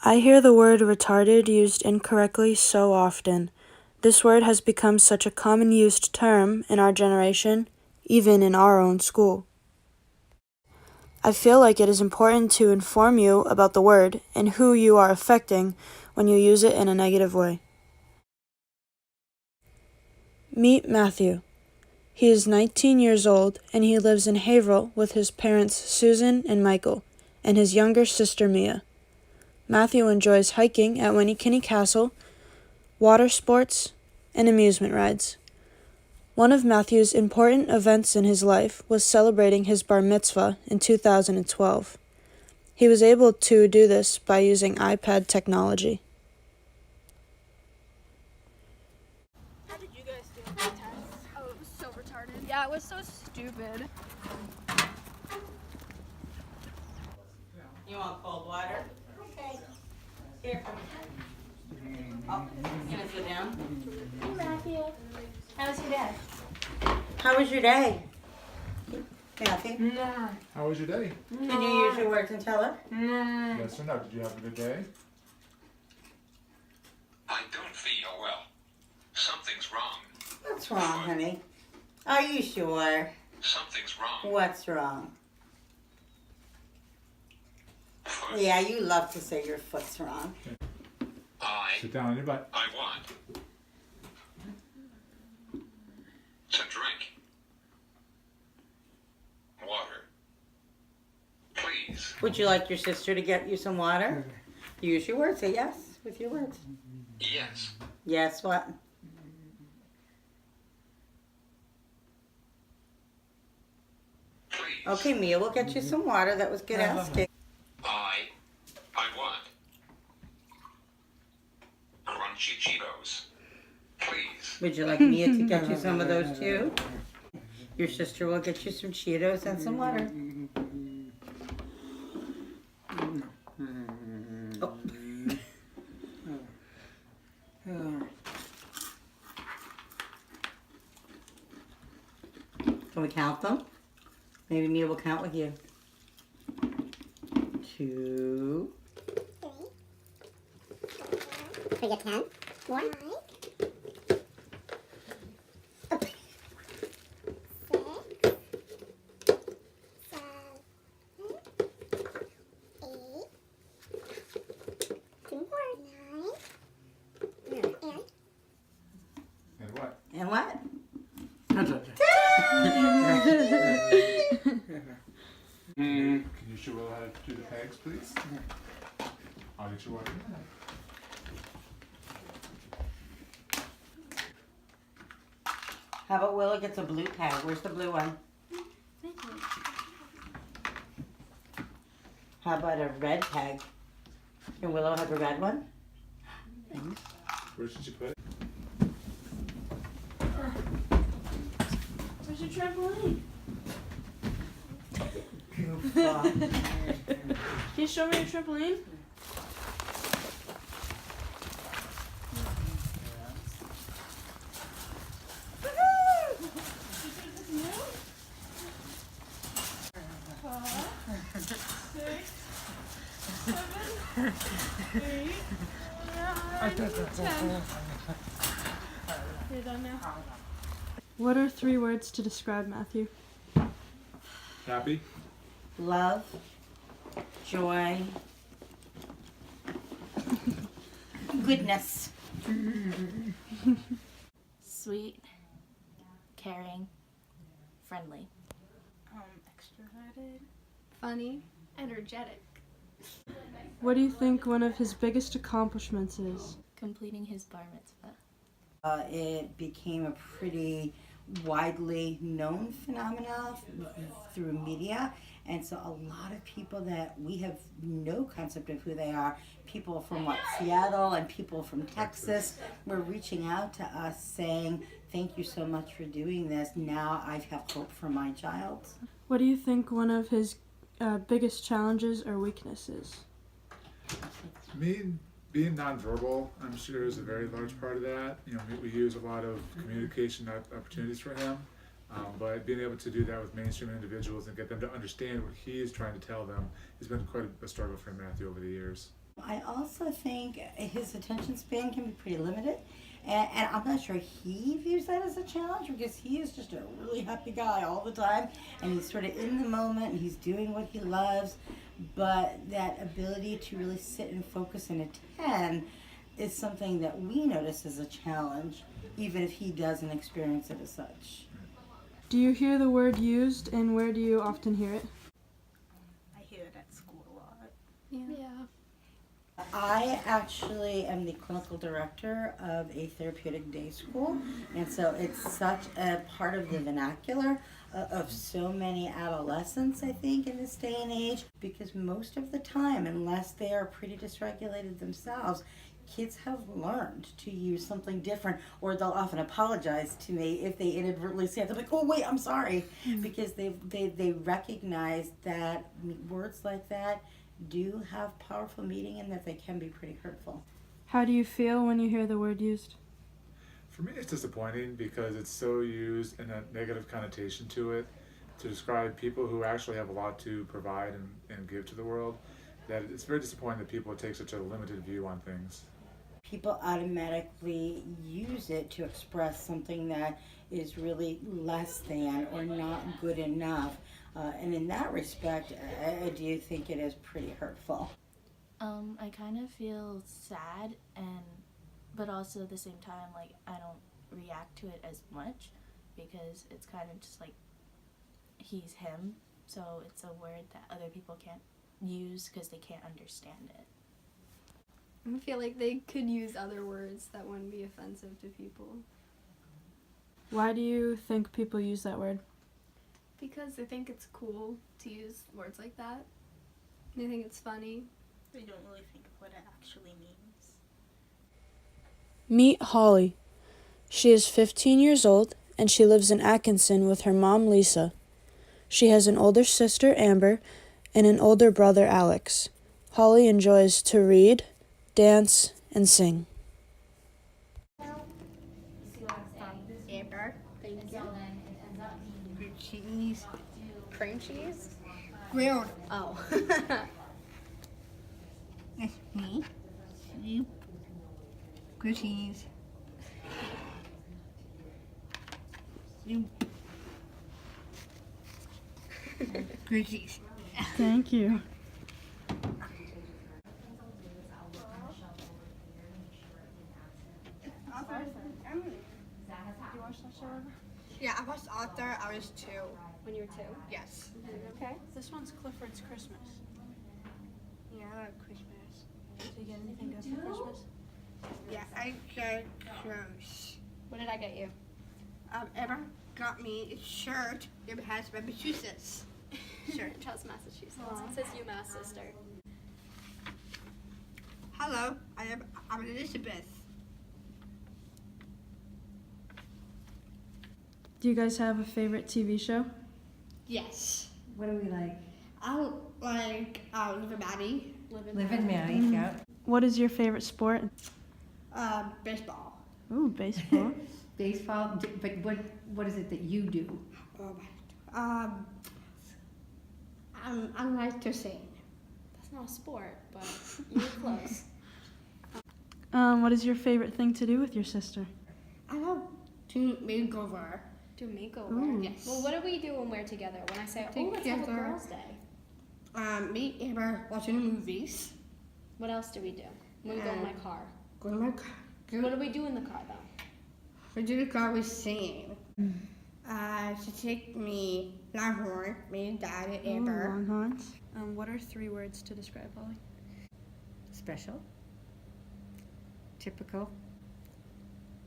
I hear the word retarded used incorrectly so often. This word has become such a common used term in our generation, even in our own school. I feel like it is important to inform you about the word and who you are affecting when you use it in a negative way. Meet Matthew. He is 19 years old and he lives in Haverhill with his parents Susan and Michael and his younger sister Mia. Matthew enjoys hiking at Winnikinny Castle, water sports, and amusement rides. One of Matthew's important events in his life was celebrating his bar mitzvah in 2012. He was able to do this by using iPad technology. How did you guys do on the test? Oh, it was so retarded. Yeah, it was so stupid. You want cold water? Okay. Here, come. Oh, you gonna sit down? Hey, Matthew. How's your day? How was your day? Matthew? Nah. How was your day? Can you use your words and tell her? Nah. Yes or no? Did you have a good day? I don't feel well. Something's wrong. What's wrong, honey? Are you sure? Something's wrong. What's wrong? Foot. Yeah, you love to say your foot's wrong. Sit down on your butt. I want to drink water. Please. Would you like your sister to get you some water? Use your words. Say yes with your words. Yes. Yes, what? Please. Okay, Mia, we'll get you some water. That was good asking. I want crunchy Cheetos. Please. Would you like Mia to get you some of those too? Your sister will get you some Cheetos and some water. Oh. Can we count them? Maybe Mia will count with you. 2. We get 10. 1. 6. 7. 8. 2 more. 9. And what? And what? Can you show Willow how to do the pegs, please? I'll get your water. How about Willow gets a blue peg? Where's the blue one? How about a red peg? Can Willow have a red one? Where should you put it? Where's your trampoline? Goofball. Can you show me your trampoline? You're done now. What are 3 words to describe Matthew? Happy? Love, joy, goodness. Sweet, caring, friendly. Extroverted, funny, energetic. What do you think one of his biggest accomplishments is? Completing his bar mitzvah. It became a pretty widely known phenomena through media, and so a lot of people that we have no concept of who they are, people from Seattle and people from Texas, were reaching out to us saying, thank you so much for doing this. Now I have hope for my child. What do you think one of his biggest challenges or weaknesses? Me being nonverbal, I'm sure, is a very large part of that. You know, we use a lot of communication opportunities for him, but being able to do that with mainstream individuals and get them to understand what he is trying to tell them has been quite a struggle for Matthew over the years. I also think his attention span can be pretty limited. And I'm not sure he views that as a challenge because he is just a really happy guy all the time and he's sort of in the moment and he's doing what he loves. But that ability to really sit and focus and attend is something that we notice as a challenge, even if he doesn't experience it as such. Do you hear the word used, and where do you often hear it? I hear it at school a lot. Yeah. I actually am the clinical director of a therapeutic day school, and so it's such a part of the vernacular of so many adolescents, I think, in this day and age, because most of the time, unless they are pretty dysregulated themselves, kids have learned to use something different, or they'll often apologize to me if they inadvertently say it. They're like, oh wait, I'm sorry, because they recognize that words like that do have powerful meaning and that they can be pretty hurtful. How do you feel when you hear the word used? For me, it's disappointing because it's so used in a negative connotation to it to describe people who actually have a lot to provide and give to the world, that it's very disappointing that people take such a limited view on things. People automatically use it to express something that is really less than or not good enough. And in that respect, I do think it is pretty hurtful. I kind of feel sad, but also at the same time, like, I don't react to it as much because it's kind of just like he's him, so it's a word that other people can't use because they can't understand it. I feel like they could use other words that wouldn't be offensive to people. Why do you think people use that word? Because they think it's cool to use words like that. They think it's funny. They don't really think of what it actually means. Meet Holly. She is 15 years old and she lives in Atkinson with her mom, Lisa. She has an older sister, Amber, and an older brother, Alex. Holly enjoys to read, dance, and sing. Amber. Thank you. Grilled cheese. Cream cheese? Grilled. Oh. That's me. Soup. Grilled cheese. Soup. Grilled cheese. Thank you. Yeah, I watched Author. I was 2. When you were 2? Yes. Okay. This one's Clifford's Christmas. Yeah, I like Christmas. Did you get anything good for Christmas? Yeah, I got clothes. What did I get you? Emma got me a shirt that has Massachusetts. Shirt. It has Massachusetts. It says UMass sister. Hello, I'm Elizabeth. Do you guys have a favorite TV show? Yes. What do we like? I like Live and Maddie. Live and Maddie, yeah. What is your favorite sport? Baseball. Ooh, baseball. Baseball, but what is it that you do? I like to sing. That's not a sport, but you were close. What is your favorite thing to do with your sister? I love to makeover. Do a makeover. Ooh. Yes. Well, what do we do when we're together? When I say, oh, let's have a Together. girls' day. Me and Amber watching movies. What else do we do? When we go in my car. Go to my car. What do we do in the car, though? We do the car with singing. She take me Longhorn, me and Dad and Amber. Longhorns. What are 3 words to describe Holly? Special, typical,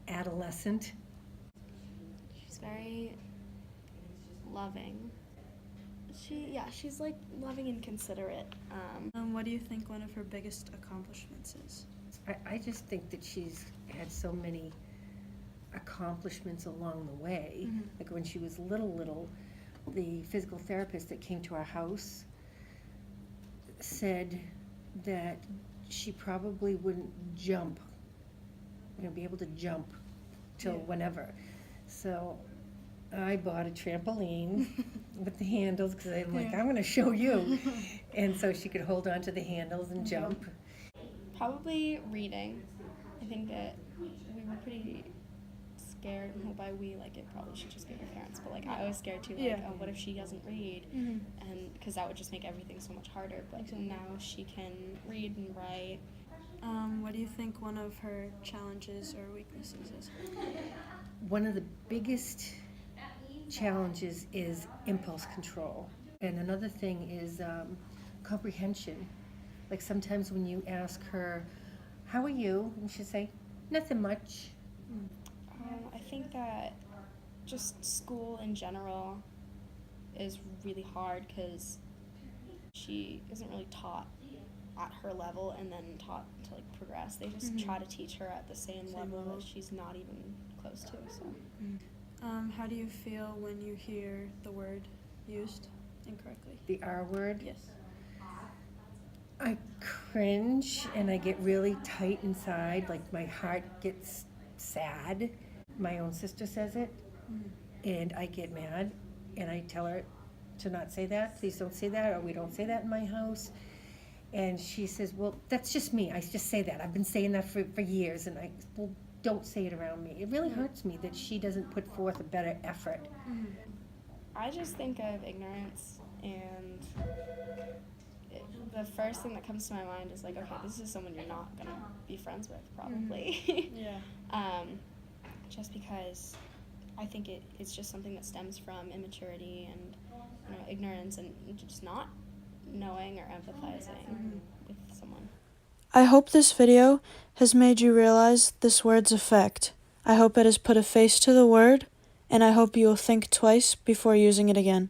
adolescent. She's very loving. She's like loving and considerate. What do you think one of her biggest accomplishments is? I just think that she's had so many accomplishments along the way. Mm-hmm. Like when she was little, the physical therapist that came to our house said that she probably wouldn't jump, be able to jump till whenever. So I bought a trampoline with the handles because I'm like, I'm going to show you. And so she could hold on to the handles and jump. Probably reading. I think that we were pretty scared, and by we, like, it probably should just be the parents, but like I was scared too, like, Yeah. oh, what if she doesn't read? And because that would just make everything so much harder, but now she can read and write. What do you think one of her challenges or weaknesses is? One of the biggest challenges is impulse control. And another thing is comprehension. Like sometimes when you ask her, how are you? And she'll say, nothing much. I think that just school in general is really hard because she isn't really taught at her level and then taught to like progress. They just try to teach her at the same level that she's not even close to. So, How do you feel when you hear the word used incorrectly? The R word. Yes. I cringe and I get really tight inside, like my heart gets sad. My own sister says it, and I get mad, and I tell her to not say that. Please don't say that, or we don't say that in my house. And she says, well, that's just me. I just say that. I've been saying that for years, and well, don't say it around me. It really hurts me that she doesn't put forth a better effort. I just think of ignorance, and the first thing that comes to my mind is like, okay, this is someone you're not gonna be friends with, probably. Yeah. Just because I think it's just something that stems from immaturity and ignorance and just not knowing or empathizing with someone. I hope this video has made you realize this word's effect. I hope it has put a face to the word, and I hope you will think twice before using it again.